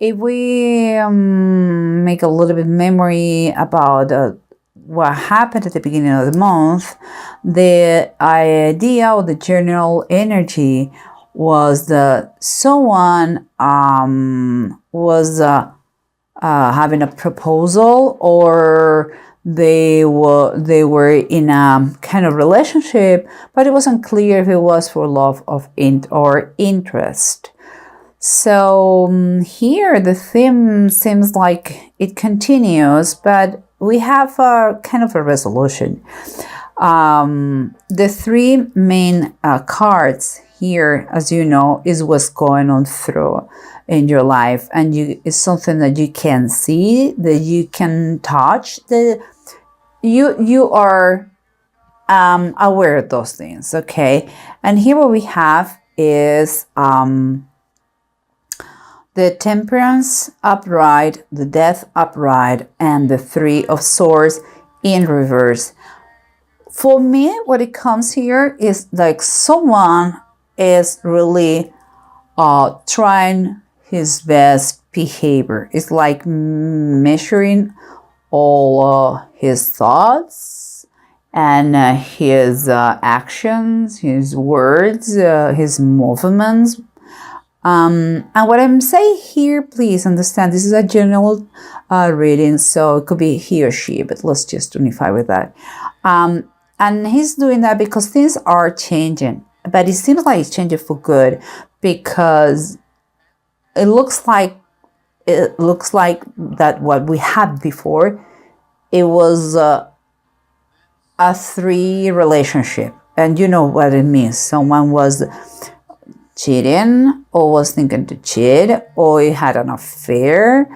if we make a little bit memory about what happened at the beginning of the month, the idea or the general energy was that someone was having a proposal, or they were in a kind of relationship, but it wasn't clear if it was for love of or interest. So here the theme seems like it continues, but we have a kind of a resolution. The three main cards here, as you know, is what's going on through in your life, and it's something that you can see, that you can touch, that you are aware of those things. Okay, and here what we have is the Temperance upright, the Death upright, and the Three of Swords in reverse. For me, what it comes here is like someone is really trying his best behavior. It's like measuring all his thoughts and his actions, his words, his movements. And what I'm saying here, please understand, this is a general reading, so it could be he or she, but let's just unify with that. And he's doing that because things are changing, but it seems like it's changing for good, because it looks like that what we had before, it was a three relationship, and you know what it means. Someone was cheating, or was thinking to cheat, or he had an affair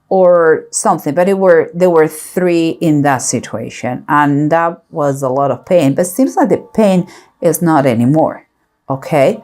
or something, but there were three in that situation, and that was a lot of pain. But it seems like the pain is not anymore. Okay,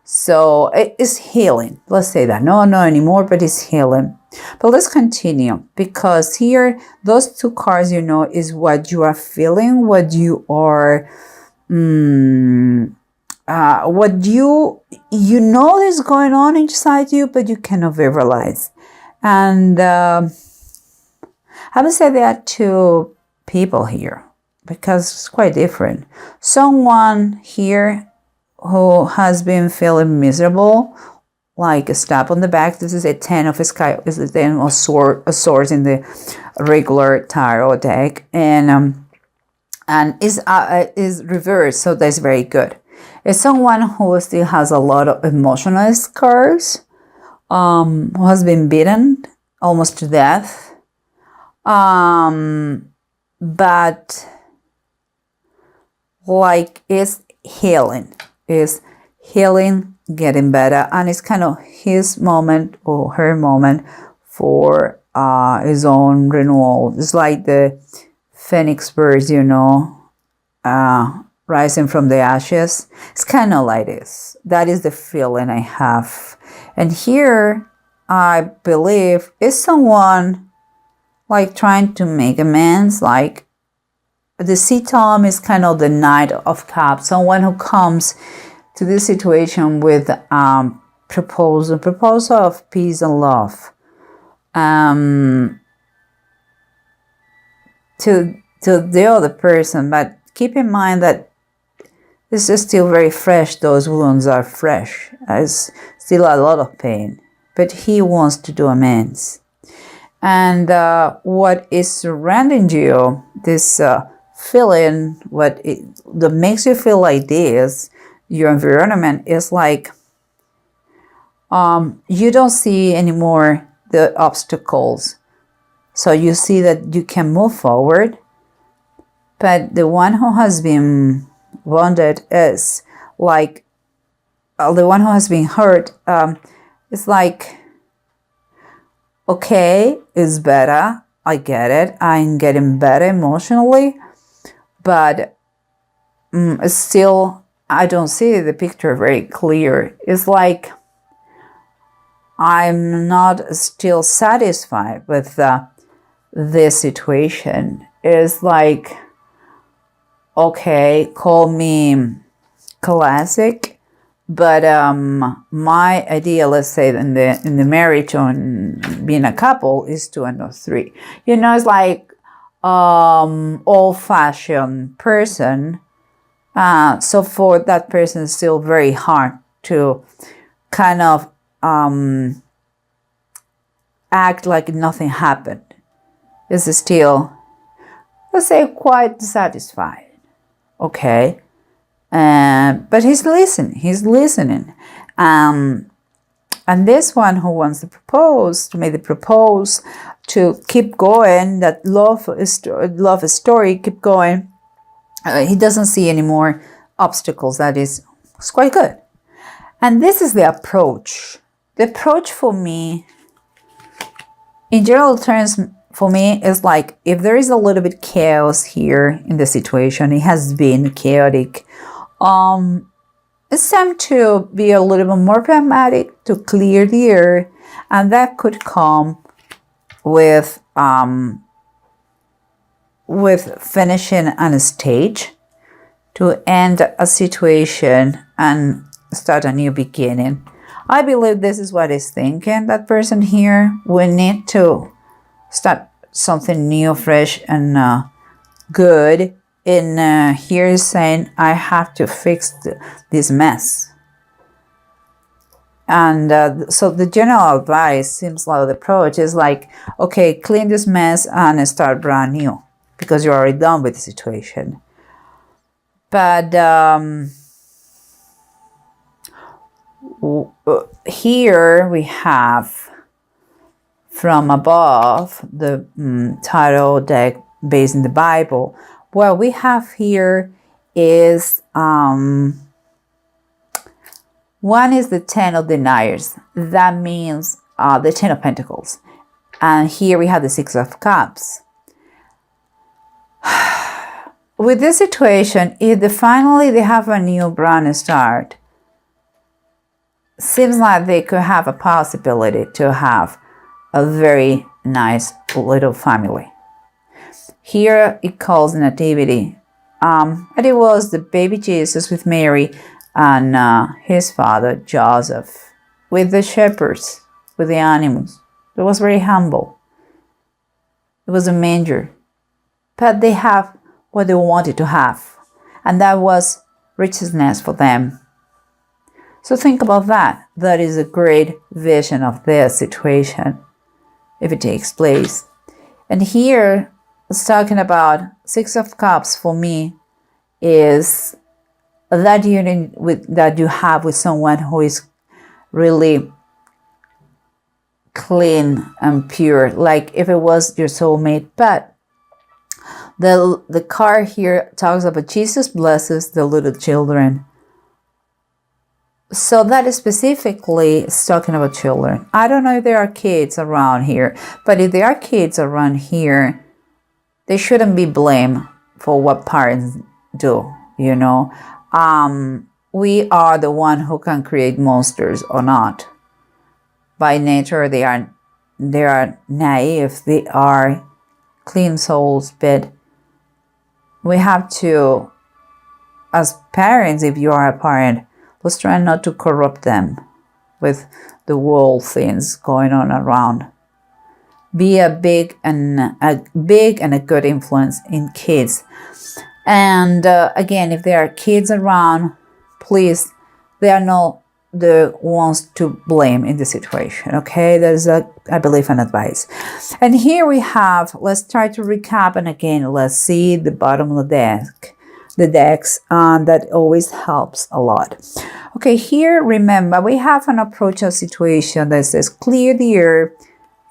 so it is healing. Let's say that. No anymore, but it's healing. But let's continue, because here those two cards, you know, is what you are feeling, what you are what you know is going on inside you, but you cannot verbalize. And I would say there are two people here, because it's quite different. Someone here who has been feeling miserable, like a stab on the back. This is a 10 of sky, is a 10 of swords in the regular tarot deck, and is reversed, so that's very good. It's someone who still has a lot of emotional scars, who has been beaten almost to death, but like is healing, getting better, and it's kind of his moment or her moment for his own renewal. It's like the phoenix birds, you know, rising from the ashes. It's kind of like this. That is the feeling I have. And here, I believe, is someone like trying to make amends. Like the C-Tom is kind of the Knight of Cups. Someone who comes to this situation with proposal of peace and love. To the other person, but keep in mind that this is still very fresh. Those wounds are fresh. There's still a lot of pain, but he wants to do amends. And what is surrounding you, this feeling, that makes you feel like this, your environment is like you don't see anymore the obstacles. So you see that you can move forward, but the one who has been wounded is like, the one who has been hurt, it's like, okay, it's better, I get it, I'm getting better emotionally, but still, I don't see the picture very clear. It's like I'm not still satisfied with this situation. It's like, okay, call me classic, But my idea, let's say in the marriage or being a couple, is 2 and 3. You know, it's like old-fashioned person. So for that person, it's still very hard to kind of act like nothing happened. Is still, let's say, quite dissatisfied. Okay. But he's listening. And this one who wants to make the propose, to keep going, that love story, keep going. He doesn't see any more obstacles. It's quite good. And this is the approach. The approach for me, in general terms, for me, is like, if there is a little bit chaos here in the situation, it has been chaotic. It's time to be a little bit more pragmatic, to clear the air, and that could come with finishing on a stage, to end a situation and start a new beginning. I believe this is what he's thinking. That person here will need to start something new, fresh, and good. And here is saying, I have to fix this mess. And so the general advice seems like the approach is like, okay, clean this mess and start brand new, because you're already done with the situation. But here we have from above the tarot deck based in the Bible. What we have here is one is the 10 of deniers. That means the 10 of Pentacles. And here we have the 6 of Cups. With this situation, if finally they have a new brand start, seems like they could have a possibility to have a very nice little family. Here it calls nativity. And it was the baby Jesus with Mary and his father Joseph with the shepherds, with the animals. It was very humble. It was a manger. But they have what they wanted to have. And that was richness for them. So think about that. That is a great vision of their situation, if it takes place. And here, it's talking about 6 of Cups for me is that union that you have with someone who is really clean and pure, like if it was your soulmate. But the card here talks about Jesus blesses the little children. So that is specifically talking about children. I don't know if there are kids around here, but if there are kids around here, they shouldn't be blamed for what parents do, you know. We are the one who can create monsters or not. By nature, they are naive, they are clean souls, but we have to, as parents, if you are a parent, let's try not to corrupt them with the world things going on around. Be a big and a good influence in kids. And again, if there are kids around, please, they are not the ones to blame in the situation. Okay, that is I believe an advice. And here we have, let's try to recap, and again, let's see the bottom of the decks, that always helps a lot. Okay, here, remember, we have an approach of situation that says clear the air,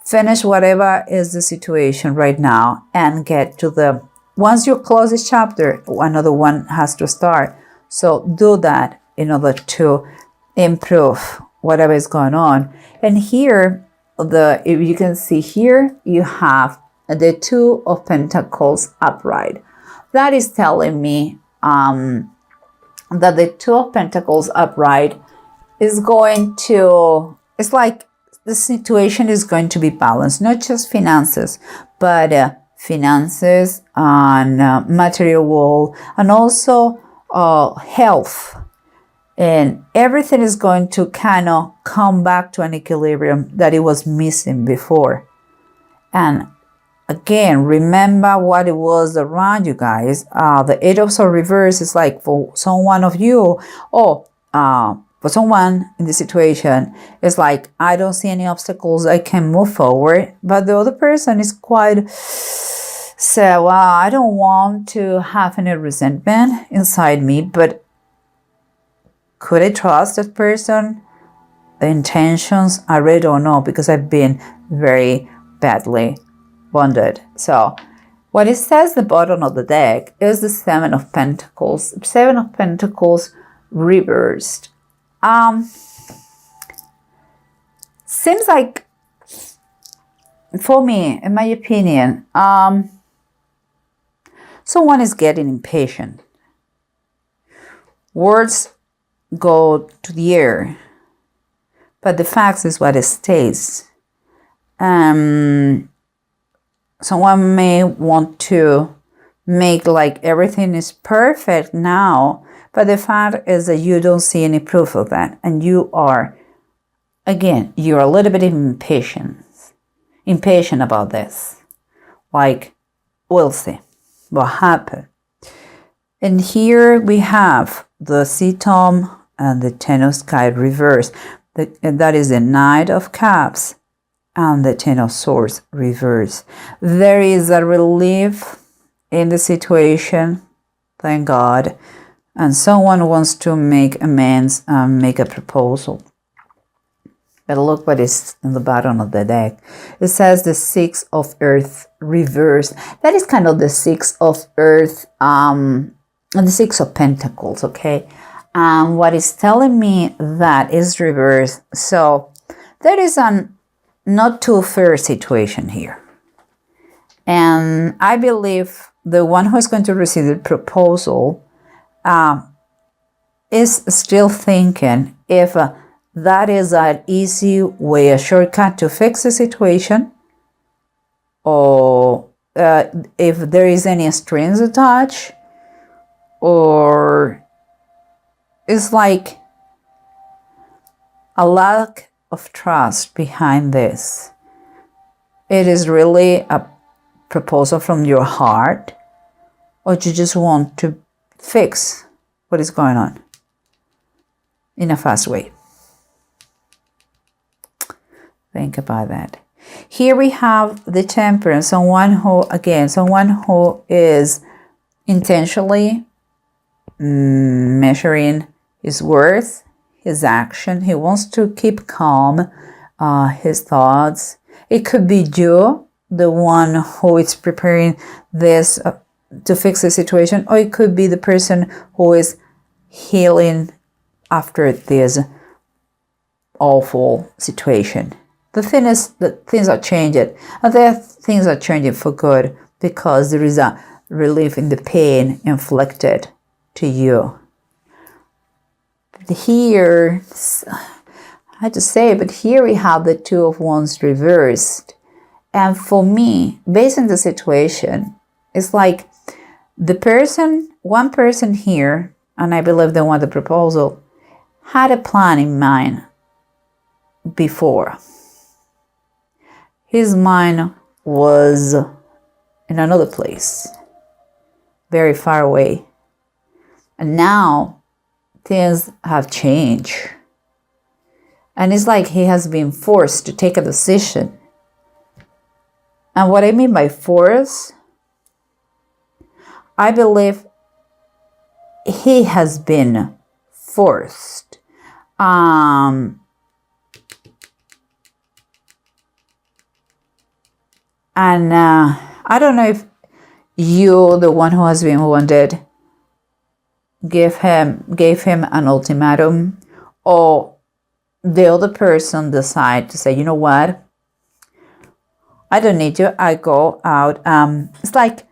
finish whatever is the situation right now, and get to once you close this chapter, another one has to start. So do that in order to improve whatever is going on. And here, if you can see here, you have the 2 of Pentacles upright. That is telling me that the 2 of Pentacles upright is going to, it's like the situation is going to be balanced, not just finances, but finances and material world, and also health. and everything is going to kind of come back to an equilibrium that it was missing before. And again, remember what it was around you guys. The Eight of Swords reverse is like for someone of you, or for someone in the situation, it's like, I don't see any obstacles, I can move forward. But the other person is quite, so I don't want to have any resentment inside me, but could I trust that person? The intentions, I really don't know, because I've been very badly wounded. So what it says the bottom of the deck is the Seven of Pentacles. Seven of Pentacles reversed. Seems like, for me, in my opinion, someone is getting impatient. Words go to the air, but the facts is what it stays. Someone may want to make like everything is perfect now, but the fact is that you don't see any proof of that, and you are, again, you're a little bit impatient about this. Like, we'll see what happened. And here we have the Sea-Tom and the Ten of Sky reverse. That is the Knight of Cups and the Ten of Swords reverse. There is a relief in the situation, thank God, and someone wants to make amends and make a proposal. But look what is in the bottom of the deck. It says the Six of Earth reverse. That is kind of the Six of Earth, and the Six of Pentacles, okay? What is telling me that is reverse. So there is an not too fair situation here. And I believe the one who is going to receive the proposal is still thinking if that is an easy way, a shortcut to fix the situation, or if there is any strings attached, or it's like a lack of trust behind this. It is really a proposal from your heart, or you just want to fix what is going on in a fast way. Think about that. Here we have the Temperance, someone who is intentionally measuring his worth, his action. He wants to keep calm, his thoughts. It could be you, the one who is preparing this to fix the situation, or it could be the person who is healing after this awful situation. The thing is that things are changing, and things are changing for good, because there is a relief in the pain inflicted to you. Here, I had to say, but here we have the Two of Wands reversed. And for me, based on the situation, it's like one person here, and I believe the one the proposal, had a plan in mind before. His mind was in another place, very far away. And now things have changed. And it's like he has been forced to take a decision. And what I mean by force, I believe he has been forced. And I don't know if you, the one who has been wounded, gave him an ultimatum, or the other person decide to say, you know what, I don't need you, I go out. It's like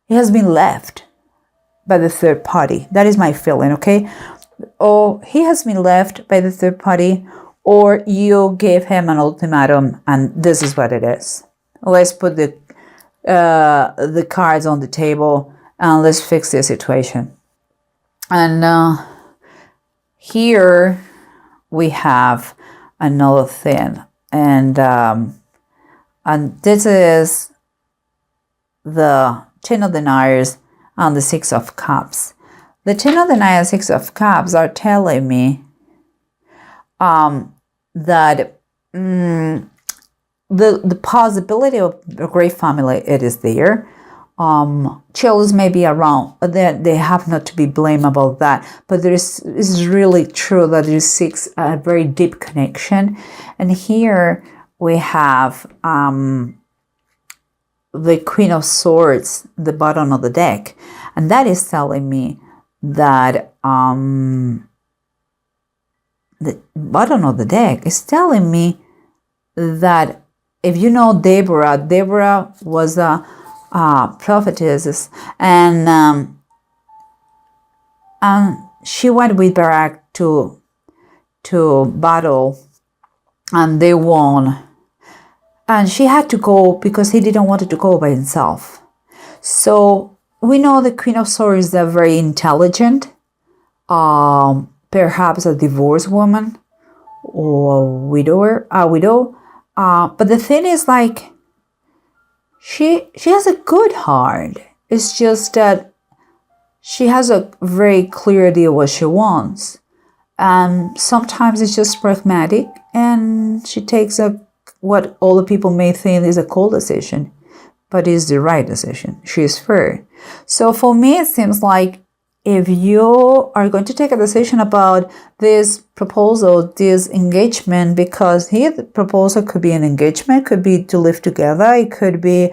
he has been left by the third party. That is my feeling, okay? Or he has been left by the third party, or you gave him an ultimatum, and this is what it is. Let's put the cards on the table and let's fix the situation. And here we have another thing, and this is the Ten of Deniers and the Six of Cups. The Ten of Deniers, Six of Cups are telling me that the possibility of a great family, it is there. Chills may be around, but they have not to be blamed about that. But it's really true that it seeks a very deep connection. And here we have the Queen of Swords, the bottom of the deck, and that is telling me that the bottom of the deck is telling me that if you know Deborah was a prophetess, and she went with Barak to battle, and they won. And she had to go because he didn't want to go by himself. So we know the Queen of Swords is a very intelligent, perhaps a divorced woman or a widow. But the thing is, like, she has a good heart. It's just that she has a very clear idea what she wants. And sometimes it's just pragmatic, and she takes what all the people may think is a cold decision, but is the right decision. She is fair. So for me, it seems like if you are going to take a decision about this proposal, this engagement, because here the proposal could be an engagement, could be to live together, it could be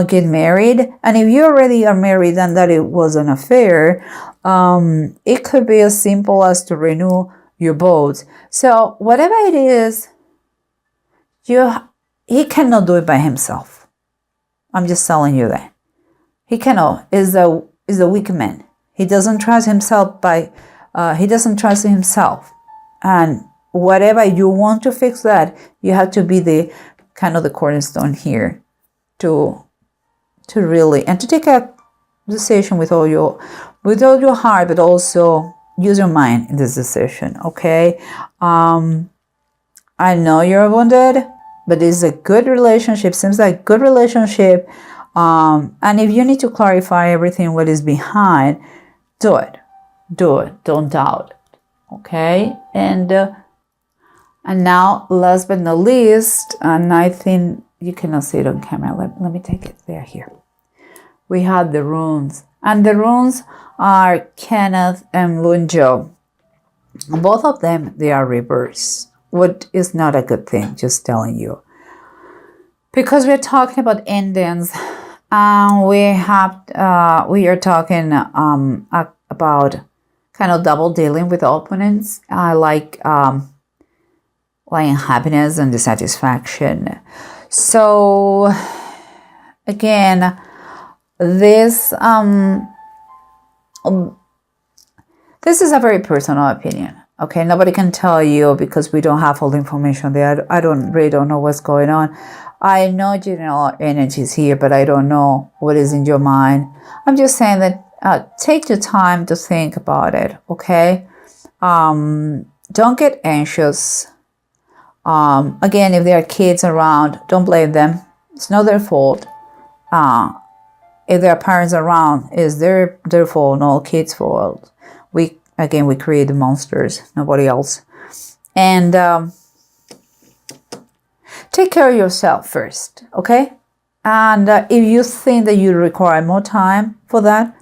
get married. And if you already are married and that it was an affair, it could be as simple as to renew your vows. So whatever it is, he cannot do it by himself. I'm just telling you that. He cannot. Is a weak man. He doesn't trust himself he doesn't trust himself. And whatever you want to fix that, you have to be the kind of the cornerstone here to really, and to take a decision with all your heart, but also use your mind in this decision, okay? I know you're wounded, but it's a good relationship. Seems like a good relationship. And if you need to clarify everything, what is behind, do it. Don't doubt it. Okay? And now, last but not least, and I think you cannot see it on camera. Let me take it there here. We have the runes. And the runes are Kenneth and Lunjo. Both of them, they are reversed. What is not a good thing, just telling you. Because we're talking about endings. We are talking about kind of double dealing with opponents, like unhappiness and dissatisfaction. So again, this is a very personal opinion. Okay, nobody can tell you because we don't have all the information there. I really don't know what's going on. I know general energies here, but I don't know what is in your mind. I'm just saying that take the time to think about it, okay? Don't get anxious. Again, if there are kids around, don't blame them. It's not their fault. If there are parents around, it's their fault, not kids' fault. We create the monsters, nobody else. And take care of yourself first, okay? And if you think that you require more time for that,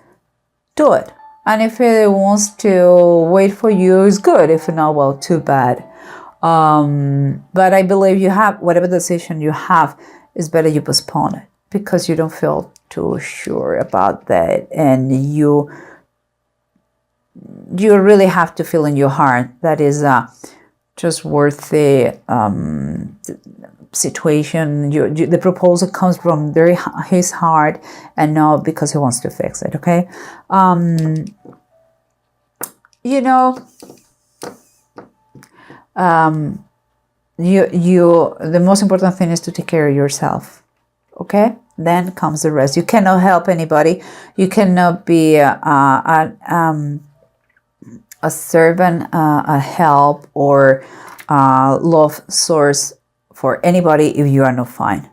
do it. And if it wants to wait for you, it's good. If not, well, too bad. But I believe you have, whatever decision you have, it's better you postpone it because you don't feel too sure about that. And you really have to feel in your heart that is just worth the situation. The proposal comes from his heart and not because he wants to fix it, okay? The most important thing is to take care of yourself, okay? Then comes the rest. You cannot help anybody. You cannot be a servant, a help, or love source for anybody if you are not fine.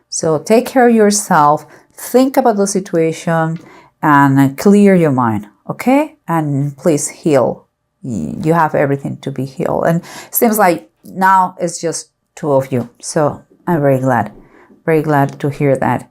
So take care of yourself, think about the situation, and clear your mind, okay? And please heal. You have everything to be healed. And it seems like now it's just two of you. So I'm very glad to hear that.